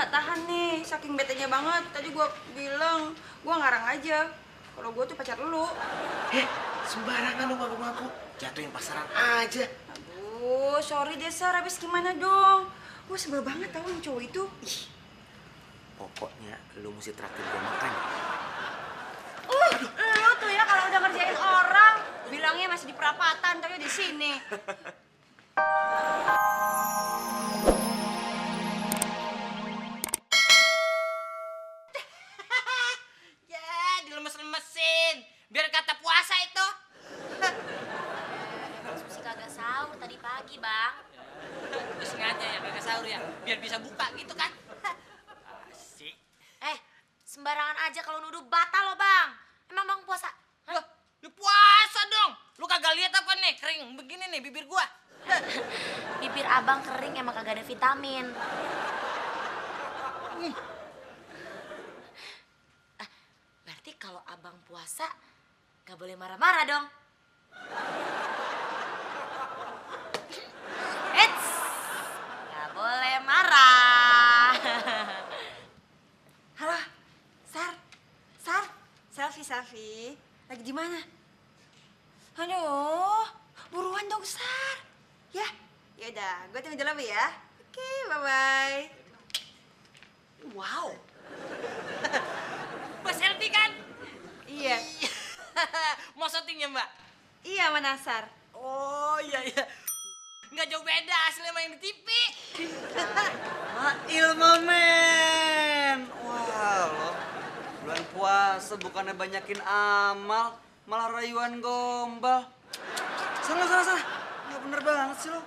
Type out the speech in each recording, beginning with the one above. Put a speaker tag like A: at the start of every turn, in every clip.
A: nggak tahan nih, saking betenya banget. Tadi gue bilang, gue ngarang aja kalau gue tuh pacar lu.
B: Sembarangan lu ngaku-ngaku. Jatuhin pasaran aja.
A: Aduh, sorry deh Sar, habis gimana dong? Gue sebel banget tau yang cowok itu. Ih.
B: Pokoknya lu mesti traktir gua makan.
A: Lu tuh ya kalau udah ngerjain orang, bilangnya masih di perapatan, tapi di sini.
C: Ya, dilemes-lemesin. Biar kata puasa itu.
D: Susi kagak sahur tadi pagi, Bang.
C: Lu sengaja ya kagak sahur ya, biar bisa buka gitu kan. Asik.
D: Sembarangan aja kalau nuduh batal lo, Bang. Emang Bang puasa?
C: Loh, lu puasa dong. Lu kagak lihat apa nih, kering begini nih bibir gua.
D: Bibir Abang kering emang kagak ada vitamin. Berarti kalau Abang puasa gak boleh marah-marah dong. Eits, gak boleh marah.
A: Halo, Sar, selfie. Lagi di mana? Aduh, buruan dong Sar. Ya, yaudah, gue tunggu dalam ya. Oke, bye-bye.
C: Wow. Mbak selfie kan?
A: Iya,
C: Mau syuting ya, Mbak?
A: iya mana Sar?
C: Oh, iya. Nggak jauh beda asli sama yang di TV.
E: Ilma men. Wah lo, bulan puasa bukannya banyakin amal, malah rayuan gombal. Sana. Nggak bener banget sih lo.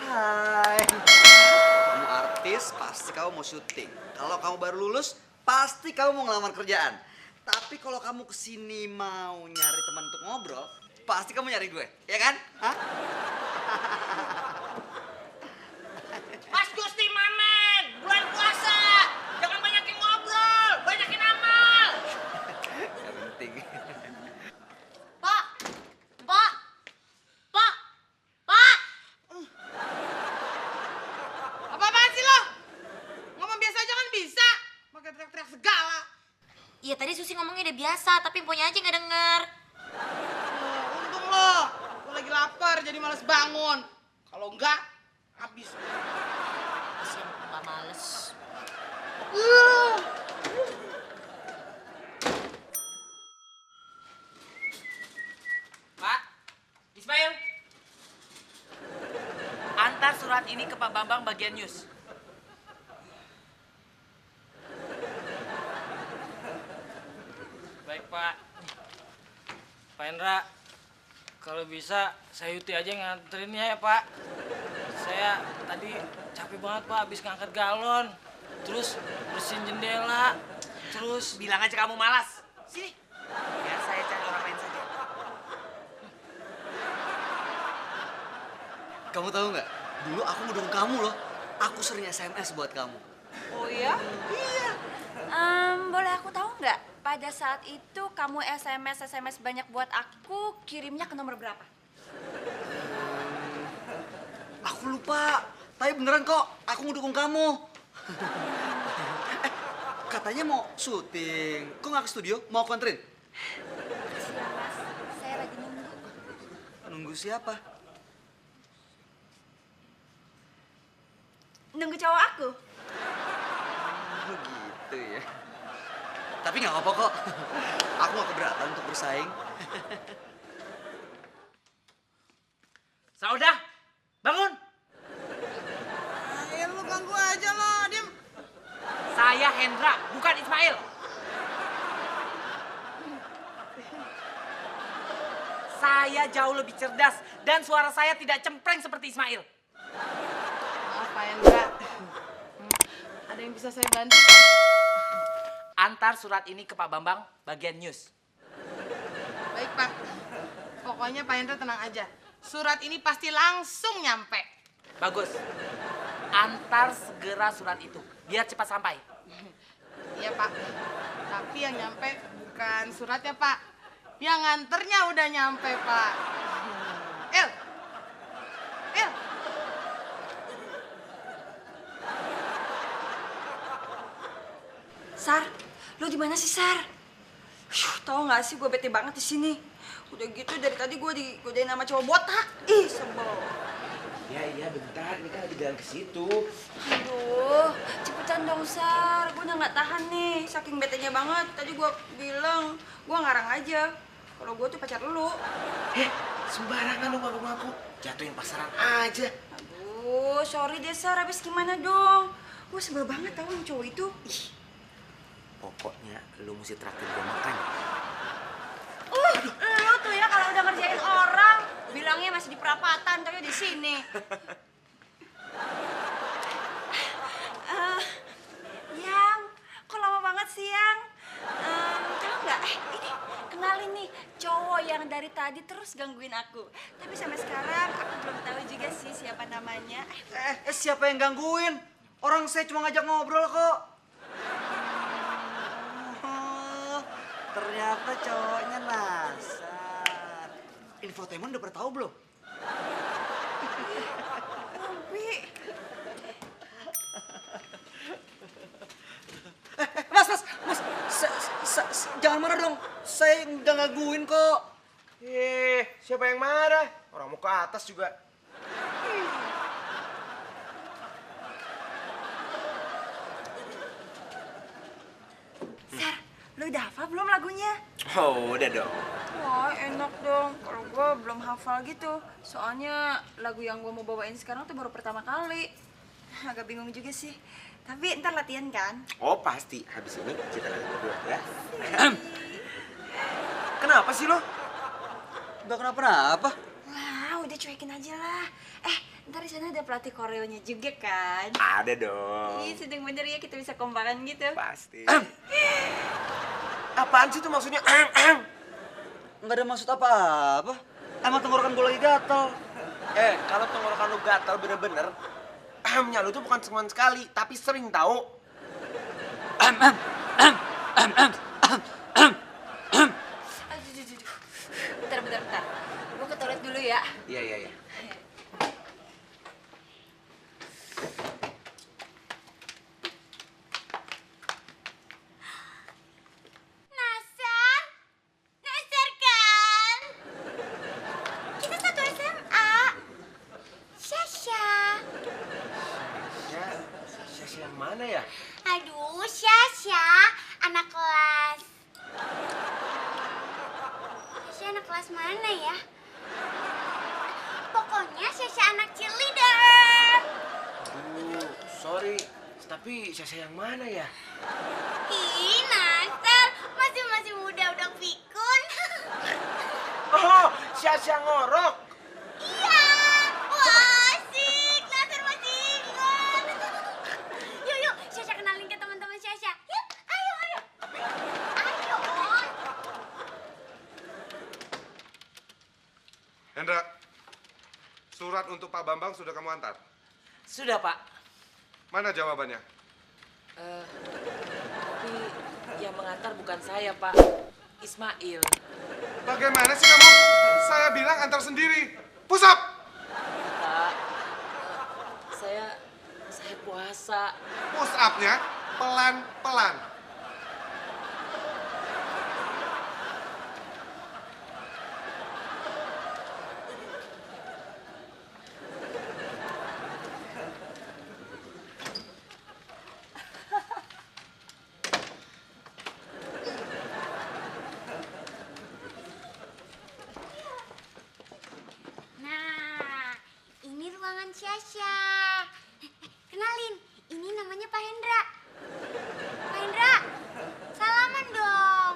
E: Hai. Kamu artis, pasti kamu mau syuting. Kalau kamu baru lulus, pasti kamu mau ngelamar kerjaan. Tapi kalau kamu kesini mau nyari teman untuk ngobrol, pasti kamu nyari gue, ya kan? Hah?
C: Mas Gusti Mamen, bulan puasa. Jangan banyakin ngobrol, banyakin amal.
E: Gak penting.
D: Pak! Pak!
C: Apa-apaan sih lo? Ngomong biasa aja kan bisa. Pakai teriak-teriak segala.
D: Iya tadi Susi ngomongnya udah biasa, tapi punya aja nggak denger.
C: Untung lo lagi lapar jadi malas bangun. Kalau enggak, habis.
D: Kasian nggak males.
C: Pak, Ismail. Antar surat ini ke Pak Bambang bagian news.
F: Baik Pak. Pak Hendra, kalau bisa Sayuti aja nganterinnya ya Pak. Saya tadi capek banget Pak, habis ngangkat galon. Terus bersihin jendela. Terus
C: Bilang aja kamu malas. Sini. Biar saya cari orang lain saja.
E: Kamu tahu nggak? Dulu aku ngedukung kamu loh. Aku sering SMS buat kamu.
A: Oh iya? Iya. Boleh aku tahu nggak? Pada saat itu kamu SMS banyak buat aku, kirimnya ke nomor berapa?
E: Aku lupa. Tapi beneran kok, aku ngedukung kamu. Katanya mau syuting. Kok nggak ke studio? Mau aku anterin?
A: Makasih ya Mas, saya lagi nunggu.
E: Nunggu siapa?
A: Nunggu cowok aku?
E: Oh gitu ya. Tapi nggak apa-apa kok. Aku nggak keberatan untuk bersaing.
C: Saudah, bangun.
G: Ya lu ganggu aja lo, Dim.
C: Saya Hendra, bukan Ismail. Saya jauh lebih cerdas dan suara saya tidak cempreng seperti Ismail.
G: Maaf Pak Hendra. Ada yang bisa saya bantu?
C: Antar surat ini ke Pak Bambang bagian news.
G: Baik Pak. Pokoknya Pak Hendra tenang aja. Surat ini pasti langsung nyampe.
C: Bagus. Antar segera surat itu biar cepat sampai.
G: Iya Pak. Tapi yang nyampe bukan suratnya Pak. Yang nganternya udah nyampe Pak. Il.
A: Sar, lu di mana sih, Sar? Tahu nggak sih, gue bete banget di sini. Udah gitu dari tadi gue digodain sama cowok botak. Ih, sebel.
B: Iya, bentar. Ini kan lagi jalan ke situ.
A: Aduh, cepetan dong, Sar. Gue udah nggak tahan nih, saking betenya banget. Tadi gue bilang, gue ngarang aja. Kalau gue tuh pacar lu.
B: Sembarangan lu ngaku-ngaku. Jatuhin pasaran aja.
A: Aduh, sorry deh, Sar. Habis gimana dong? Gue sebel banget tau sama cowok itu. Ih.
B: Pokoknya lu mesti traktir gua makan.
A: Lu tuh ya kalau udah ngerjain orang, bilangnya masih di perapatan, tapi di sini. Yang, kok lama banget sih, Yang? Tahu nggak? Ini kenalin nih cowok yang dari tadi terus gangguin aku. Tapi sampai sekarang aku belum tahu juga sih siapa namanya.
E: Siapa yang gangguin? Orang saya cuma ngajak ngobrol kok. Oh, ternyata cowoknya Nasar. Infotainment udah pernah tahu belum?
A: Tapi
E: Mas, jangan marah dong. Saya nggak ngaguin kok.
B: Siapa yang marah? Orang mau ke atas juga.
A: Sar, lu udah hafal belum lagunya?
B: Oh, udah dong.
A: Wah, enak dong. Kalau gue belum hafal gitu. Soalnya lagu yang gue mau bawain sekarang tuh baru pertama kali. Agak bingung juga sih. Tapi ntar latihan kan?
B: Oh, pasti. Habis ini kita lagi berdua ya. Kenapa sih lo?
E: Nggak kenapa-napa.
A: Wah, udah cuekin aja lah. Ntar di sana ada pelatih koreonya juga kan?
B: Ada dong.
A: Ih, sedang bener ya kita bisa kompakan gitu.
B: Pasti. Apaan sih itu maksudnya?
E: Nggak ada maksud apa-apa. Emang tenggorokan gue lagi gatal.
B: Kalau tenggorokan lu gatal bener-bener, ahamnya lu tuh bukan cuma sekali, tapi sering tahu.
A: Bentar. Gue ke toilet dulu ya.
B: Iya.
H: Nasar kan? Kita satu SMA. Syasha.
B: Syasha yang mana ya?
H: Aduh, Syasha, anak kelas. Syasha anak kelas mana ya? Pokoknya Syasha anak cheerleader.
B: Sorry, tapi Syasha yang mana ya?
H: Ih, Nasar, masih muda udah pikun.
B: Oh, Syasha ngorok.
H: Iya, wah asik, Nasar masih ingat. Yuk, Syasha kenalin ke teman-teman Syasha. Yuk, ayo. Ayo, On.
I: Hendra, surat untuk Pak Bambang sudah kamu antar.
F: Sudah, Pak.
I: Mana jawabannya?
F: Tapi yang mengantar bukan saya, Pak. Ismail.
I: Bagaimana sih kamu? Saya bilang antar sendiri. Push up!
F: Pak, saya puasa.
I: Push up-nya pelan-pelan.
H: Nah, ini ruangan Syasha. Kenalin, ini namanya Pak Hendra. Pak Hendra, salaman dong.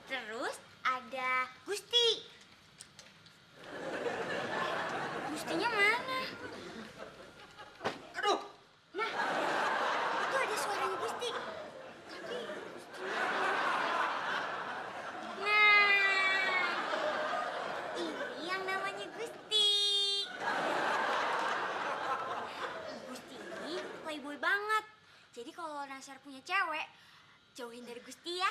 H: Terus ada Gusti. Gustinya mana?
E: Aduh,
H: Nah, itu ada suaranya Gusti. Tapi Gustinya mana? Nah, ini yang namanya Gusti. Gusti ini playboy banget. Jadi kalau Nasar punya cewek, jauhin dari Gusti ya.